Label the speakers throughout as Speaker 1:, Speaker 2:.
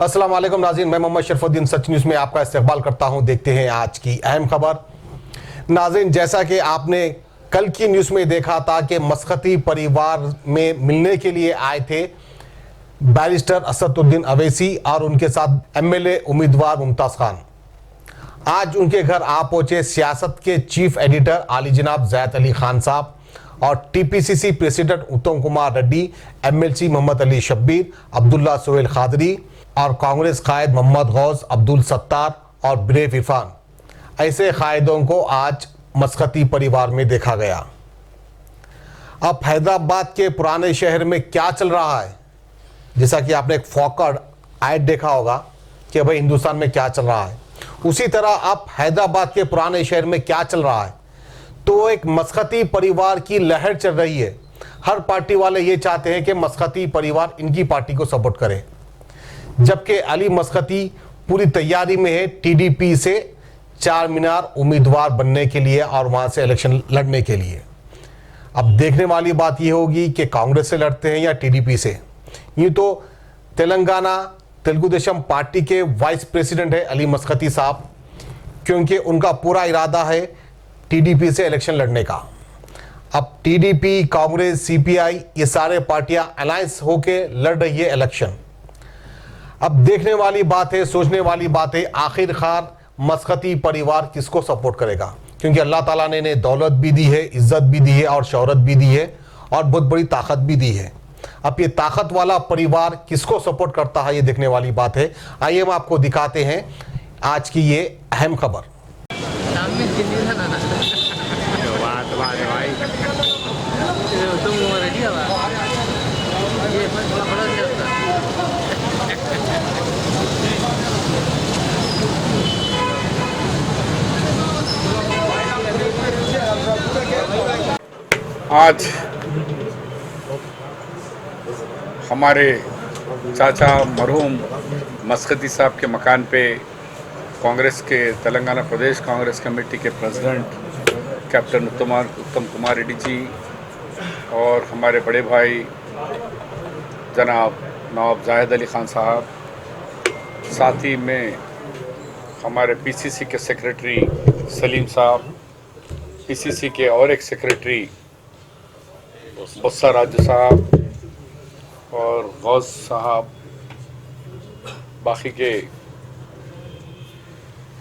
Speaker 1: अस्सलाम वालेकुम नाज़रीन, मैं मोहम्मद शरफुद्दीन सच न्यूज़ में आपका इस्तकबाल करता हूं। देखते हैं आज की अहम खबर। नाज़रीन, जैसा कि आपने कल की न्यूज़ में देखा था कि मस्कती परिवार में मिलने के लिए आए थे बैरिस्टर असदुद्दीन अवैसी और उनके साथ एमएलए उम्मीदवार मुमताज़ खान। आज उनके घर आ पहुंचे सियासत के चीफ एडिटर आली जनाब ज़ैद अली खान साहब और टीपीसीसी प्रेसिडेंट उत्तम कुमार रेड्डी, एमएलसी मोहम्मद अली शब्बीर, अब्दुल्ला सोहेल खादरी और कांग्रेस कायद मोहम्मद गौस, अब्दुल सत्तार और ब्रेफ इरफान। ऐसे कायदों को आज मस्कती परिवार में देखा गया। अब हैदराबाद के पुराने शहर में क्या चल रहा है, जैसा कि आपने एक फोकड ऐड देखा होगा कि भाई हिंदुस्तान में क्या चल रहा है, उसी तरह अब हैदराबाद के पुराने शहर में क्या चल रहा है। तो एक मस्कती परिवार की लहर चल रही है। हर पार्टी वाले ये चाहते हैं कि मस्कती परिवार इनकी पार्टी को सपोर्ट करे, जबकि अली मस्कती पूरी तैयारी में है टीडीपी से चार मीनार उम्मीदवार बनने के लिए और वहां से इलेक्शन लड़ने के लिए। अब देखने वाली बात यह होगी कि कांग्रेस से लड़ते हैं या टीडीपी से। यूँ तो तेलंगाना तेलुगु देशम पार्टी के वाइस प्रेसिडेंट है अली मस्कती साहब, क्योंकि उनका पूरा इरादा है टीडीपी से इलेक्शन लड़ने का। अब टीडीपी, कांग्रेस, सीपीआई ये सारे पार्टियां अलायंस होके लड़ रही है इलेक्शन। अब देखने वाली बात है, सोचने वाली बात है, आखिरकार मस्कती परिवार किसको सपोर्ट करेगा, क्योंकि अल्लाह ताला ने इन्हें दौलत भी दी है, इज्जत भी दी है और शोहरत भी दी है और बहुत बड़ी ताकत भी दी है। अब ये ताकत वाला परिवार किसको सपोर्ट करता है, ये देखने वाली बात है। आइए हम आपको दिखाते हैं आज की ये अहम खबर।
Speaker 2: आज हमारे चाचा मरहूम मस्कती साहब के मकान पे कांग्रेस के तेलंगाना प्रदेश कांग्रेस कमेटी के प्रेसिडेंट कैप्टन उत्तम कुमार रेड्डी जी और हमारे बड़े भाई जनाब नवाब ज़ैद अली खान साहब, साथ ही में हमारे पीसीसी के सेक्रेटरी सलीम साहब, पीसीसी के और एक सेक्रेटरी बस्सा राजू साहब और गौस साहब, बाकी के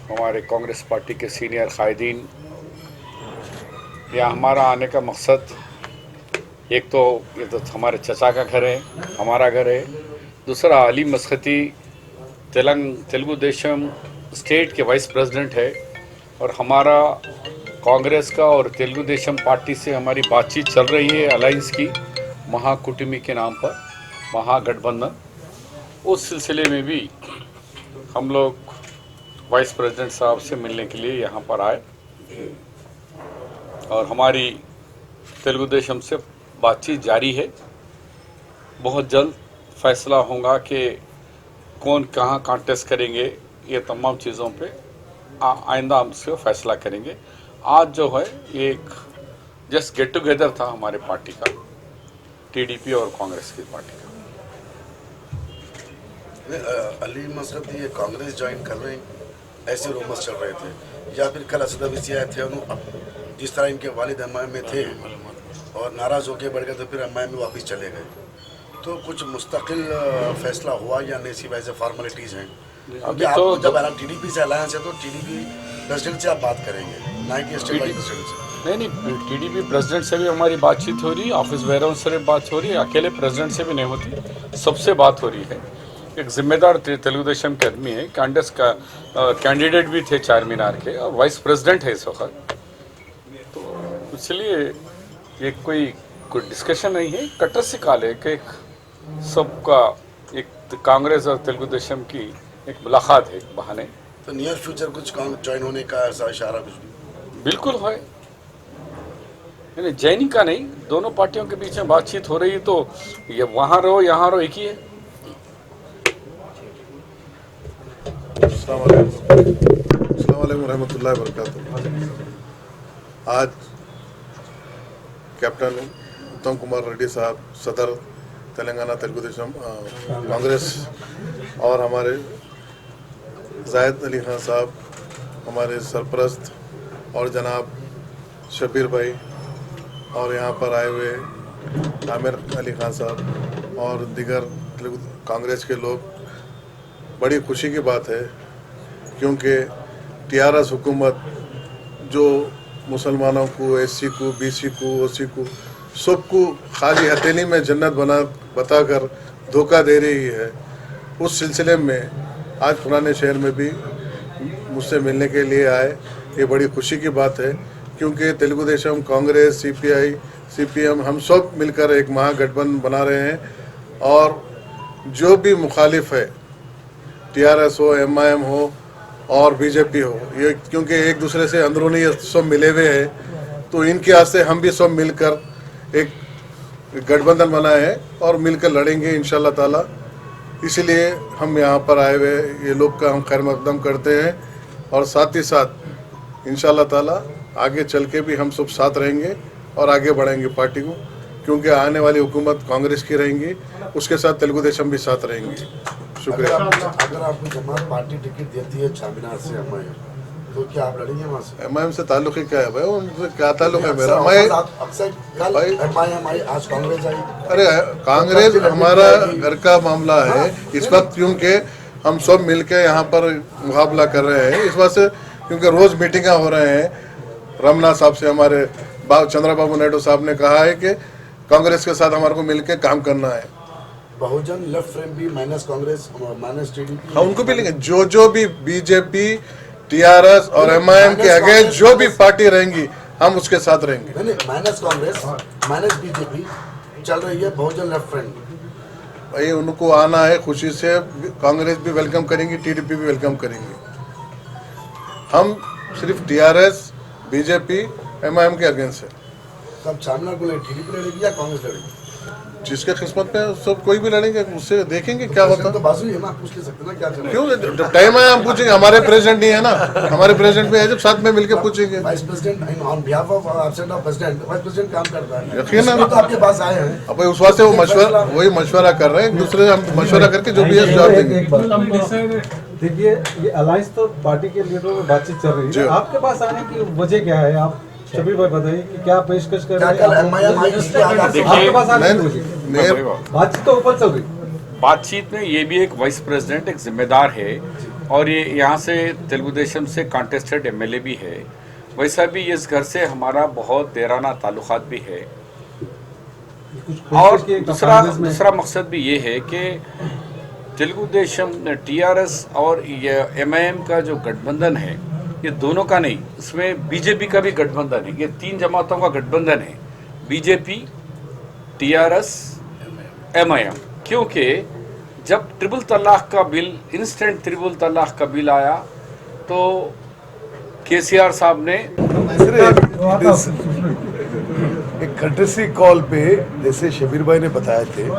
Speaker 2: हमारे कांग्रेस पार्टी के सीनियर कायदीन। यहाँ हमारा आने का मकसद, एक तो ये तो हमारे चचा का घर है, हमारा घर है। दूसरा, अली मस्कती तेलुगु देशम स्टेट के वाइस प्रेसिडेंट है और हमारा कांग्रेस का और तेलुगु देशम पार्टी से हमारी बातचीत चल रही है अलायंस की, महाकुटुंबी के नाम पर, महागठबंधन। उस सिलसिले में भी हम लोग वाइस प्रेसिडेंट साहब से मिलने के लिए यहाँ पर आए और हमारी तेलुगु देशम से बातचीत जारी है। बहुत जल्द फैसला होगा कि कौन कहाँ कॉन्टेस्ट करेंगे, ये तमाम चीज़ों पे आइंदा हम से फैसला करेंगे। आज जो है एक जस्ट गेट टुगेदर था हमारे पार्टी का, टीडीपी और कांग्रेस की पार्टी का।
Speaker 3: अली मस्कती ये कांग्रेस ज्वाइन कर रहे हैं, ऐसे रूमर्स चल रहे थे, या फिर कल असद अवैसी आए थे, जिस तरह इनके वालिद एमआईएम में थे और नाराज़ होकर बढ़ गए तो फिर एमआईएम में वापस चले गए। तो कुछ मुस्तकिल फैसला हुआ या नहीं, सिर्फ ऐसे फॉर्मेलिटीज़ हैं? अभी तो जब टीडीपी से अलायंस है तो टीडीपी प्रेसिडेंट से आप बात करेंगे, ना कि स्टेट वाइस प्रेसिडेंट से?
Speaker 2: नहीं, टीडीपी प्रेसिडेंट से भी हमारी बातचीत हो रही है, ऑफिस वेयर से भी बात हो रही है, अकेले प्रेसिडेंट से भी नहीं होती, सबसे बात हो रही है। एक जिम्मेदार तेलुगु देशम के आदमी है, कांग्रेस का कैंडिडेट भी थे चार मीनार के और वाइस प्रेसिडेंट है इस वक्त। तो इसलिए ये कोई डिस्कशन नहीं है, कटर से काल है कि सबका एक कांग्रेस और तेलुगु देशम की एक मुलाकात है, बहाने।
Speaker 3: तो नियर फ्यूचर कुछ ज्वाइन होने का ऐसा इशारा कुछ? बिल्कुल
Speaker 2: है, यानी ज्वाइनिंग का नहीं, दोनों पार्टियों के बीच में बातचीत हो रही है, तो ये वहाँ रहो यहाँ रहो एक ही है।
Speaker 4: अस्सलाम वालेकुम रहमतुल्लाहि व बरकातुहू। आज कैप्टन उत्तम कुमार रेड्डी साहब, सदर तेलंगाना तेलुगु देशम कांग्रेस और हमारे जायद अली खान साहब, हमारे सरपरस्त, और जनाब शबीर भाई, और यहाँ पर आए हुए आमिर अली खान साहब और दीगर कांग्रेस के लोग। बड़ी खुशी की बात है क्योंकि टीआरएस हुकूमत जो मुसलमानों को, एससी को, बीसी को, ओसी को, सबको खाली हथेली में जन्नत बताकर धोखा दे रही है। उस सिलसिले में आज पुराने शहर में भी मुझसे मिलने के लिए आए। ये बड़ी खुशी की बात है क्योंकि तेलुगु देशम, कांग्रेस, सीपीआई, सीपीएम हम सब मिलकर एक महागठबंधन बना रहे हैं और जो भी मुखालिफ है, टीआरएस हो, एमआईएम हो और बीजेपी हो, ये क्योंकि एक दूसरे से अंदरूनी सब मिले हुए हैं, तो इनके हाथ से हम भी सब मिलकर एक गठबंधन बनाए हैं और मिलकर लड़ेंगे इंशाल्लाह ताला। इसलिए हम यहाँ पर आए हुए ये लोग का हम खैर मकदम करते हैं और साथ ही साथ इंशाल्लाह ताला आगे चल के भी हम सब साथ रहेंगे और आगे बढ़ाएंगे पार्टी को, क्योंकि आने वाली हुकूमत कांग्रेस की रहेंगी, उसके साथ तेलुगु देशम भी साथ रहेंगे। शुक्रिया।
Speaker 3: अगर आपको जमात पार्टी टिकट देती है चामीनार से एमआईएम, तो क्या आप लड़ेंगे वहाँ से?
Speaker 4: एमआईएम से ताल्लुक ही क्या है भाई? उनसे क्या ताल्लुक है मेरा?
Speaker 3: अक्सर कल एमआईएम आई, आज कांग्रेस आई।
Speaker 4: अरे कांग्रेस हमारा घर का मामला है इस वक्त, क्योंकि हम सब मिलके यहाँ पर मुकाबला कर रहे हैं इस बात से, क्योंकि रोज मीटिंग हो रहे हैं। रमना साहब से हमारे चंद्रबाबू नायडू साहब ने कहा है कि कांग्रेस के साथ हमारे को मिलके काम करना है।
Speaker 3: बहुजन लेफ्ट फ्रंट भी माइनस कांग्रेस माइनस टीडीपी,
Speaker 4: हाँ उनको भी लेंगे। जो भी बीजेपी, टीआरएस और एमआईएम के आगे जो भी पार्टी रहेंगी हम उसके साथ रहेंगे।
Speaker 3: नहीं, माइनस कांग्रेस माइनस बीजेपी चल रही है, बहुजन लेफ्ट फ्रंट।
Speaker 4: भाई उनको आना है खुशी से, कांग्रेस भी वेलकम करेंगी, टीडीपी भी वेलकम करेंगी। हम सिर्फ टीआरएस, बीजेपी, एमआईएम के अगेंस्ट है।
Speaker 3: तब चामीनार को टीडीपी लड़ेगी या कांग्रेस लड़ेगी?
Speaker 4: जिसके किस्मत में सब कोई भी लड़ेंगे, उससे देखेंगे क्या होता है।
Speaker 3: तो बाजू है ना, पूछ ले सकते ना क्या चल रहा है।
Speaker 4: क्यों, जब टाइम आया हम पूछेंगे। हमारे प्रेसिडेंट नहीं है ना, हमारे प्रेसिडेंट भी है, जब साथ में मिलकर पूछेंगे।
Speaker 3: Vice president on behalf of absent of president, vice president काम करता है।
Speaker 4: यकीनन
Speaker 3: तो आपके पास आए हैं,
Speaker 4: अब उस वास्ते वो मशवरा, वही मशवरा कर रहे हैं एक दूसरे से। हम मशवरा करके जो भी है जवाब देंगे।
Speaker 5: देखिए, ये अलायंस तो पार्टी के लीडरों में बातचीत चल रही है, आपके पास आने की वजह क्या है? आप शबीर भाई बताइए कि क्या पेशकश कर रहे हैं आपके पास आने की वजह? बातचीत तो ऊपर चल रही।
Speaker 2: बातचीत में ये भी एक वाइस प्रेसिडेंट, एक जिम्मेदार है और ये यहाँ से तेलुगु देशम से कॉन्टेस्टेड एमएलए भी है। वैसा भी इस घर से हमारा बहुत देराना ताल्लुकात भी है। और दूसरा मकसद भी ये है कि तेलुगु देशम टीआरएस और एमआईएम का जो गठबंधन है, ये दोनों का नहीं, इसमें बीजेपी का भी गठबंधन है। ये तीन जमातों का गठबंधन है, बीजेपी, टीआरएस, एमआईएम। क्योंकि जब ट्रिपल तलाक का बिल, इंस्टेंट ट्रिपल तलाक का बिल आया, तो केसीआर साहब ने
Speaker 6: एक कर्टसी कॉल पे, जैसे शबीर भाई ने बताए थे,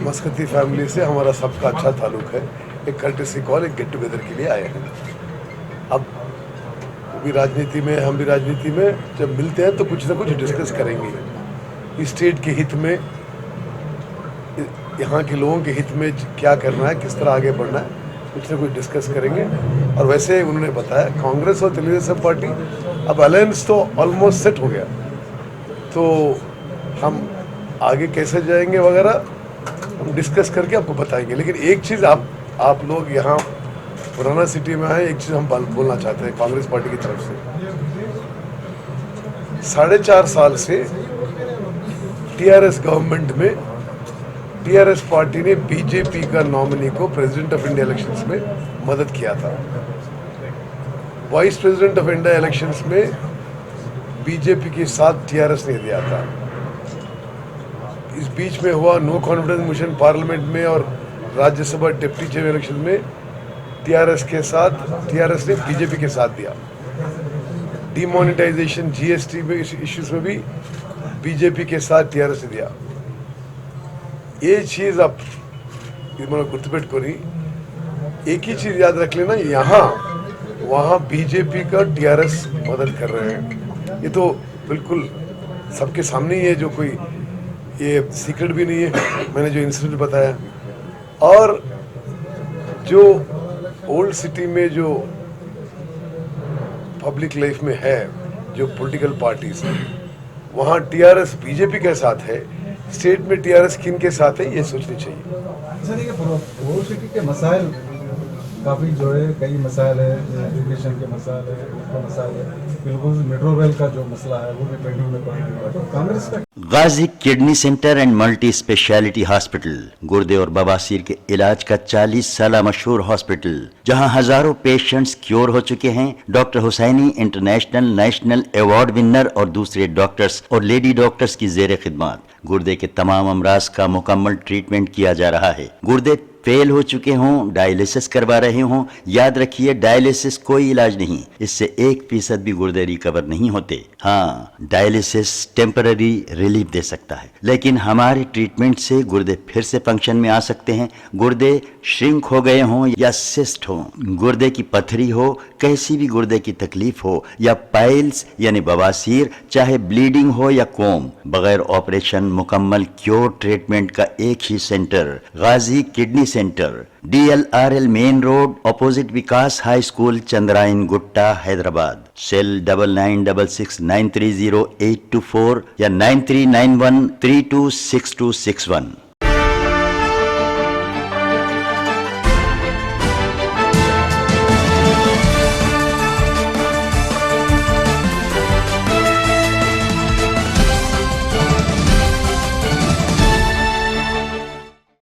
Speaker 6: मस्कती फैमिली से हमारा सबका अच्छा ताल्लुक है। एक कर्टसी कॉल, एक गेट टुगेदर के लिए आए हैं। अब वो भी राजनीति में, हम भी राजनीति में, जब मिलते हैं तो कुछ ना कुछ डिस्कस करेंगे। स्टेट के हित में, यहाँ के लोगों के हित में क्या करना है, किस तरह आगे बढ़ना है, कुछ ना कुछ डिस्कस करेंगे। और वैसे उन्होंने बताया कांग्रेस और तेलुगु देशम पार्टी अब अलायंस तो ऑलमोस्ट सेट हो गया, तो हम आगे कैसे जाएंगे वगैरह हम डिस्कस करके आपको बताएंगे। लेकिन एक चीज़ आप लोग यहाँ पुराना सिटी में आए, एक चीज़ हम बोलना चाहते हैं कांग्रेस पार्टी की तरफ से। 4.5 साल से टीआरएस गवर्नमेंट में टीआरएस पार्टी ने बीजेपी का नॉमिनी को प्रेसिडेंट ऑफ इंडिया इलेक्शंस में मदद किया था। Vice president of India elections में बीजेपी के साथ टीआरएस ने दिया था। इस बीच में हुआ नो कॉन्फिडेंस मोशन पार्लियामेंट में और राज्यसभा डिप्टी चेयर इलेक्शन में टीआरएस ने बीजेपी के साथ दिया। डिमोनेटाइजेशन, जीएसटी में इश्यूज में भी बीजेपी के साथ टीआरएस ने दिया। ये चीज़ आप मैं गुर्तुपेट्टुकोनी, एक ही चीज़ याद रख लेना, यहाँ वहाँ बीजेपी का टीआरएस मदद कर रहे हैं। ये तो बिल्कुल सबके सामने ही है, जो कोई ये सीक्रेट भी नहीं है। मैंने जो इंसिडेंट बताया, और जो ओल्ड सिटी में जो पब्लिक लाइफ में है, जो पॉलिटिकल पार्टीज है, वहाँ टीआरएस बीजेपी के साथ है, स्टेट में टीआरएस किन के साथ है, ये सोचनी चाहिए।
Speaker 5: सर ये ओल्ड सिटी के मसाइल काफ़ी जो है, कई मसाइल है, एजुकेशन के मसाइल है, उसका मसाइल है, बिल्कुल मेट्रो रेल का जो मसला है वो भी पेंडिंग में पड़ा हुआ है। तो कांग्रेस का
Speaker 7: Ghazi kidney centre and multi speciality hospital, गुर्दे और बवासीर के इलाज का 40 साल मशहूर हॉस्पिटल, जहां हजारों पेशेंट्स क्योर हो चुके हैं। Doctor Husaini international national award winner और दूसरे डॉक्टर्स और लेडी डॉक्टर्स की जेर खिदमत गुर्दे के तमाम अमराज का मुकम्मल ट्रीटमेंट किया जा रहा है। गुर्दे फेल हो चुके हों, डायलिसिस करवा रहे हों, याद रखिए डायलिसिस कोई इलाज नहीं, इससे 1% भी गुर्दे रिकवर नहीं होते। हाँ, डायलिसिस टेम्पररी रिलीफ दे सकता है, लेकिन हमारे ट्रीटमेंट से गुर्दे फिर से फंक्शन में आ सकते हैं। गुर्दे श्रिंक हो गए हों या सिस्ट हो, गुर्दे की पथरी हो, कैसी भी गुर्दे की तकलीफ हो, या पाइल्स यानी बवासीर, चाहे ब्लीडिंग हो या कोम, बगैर ऑपरेशन मुकम्मल क्योर ट्रीटमेंट का एक ही centre, Ghazi kidney centre, DLRL main road, opposite Vikas high school, Chandrayan Gutta, Hyderabad. Cell 9966930824 या 9391326261।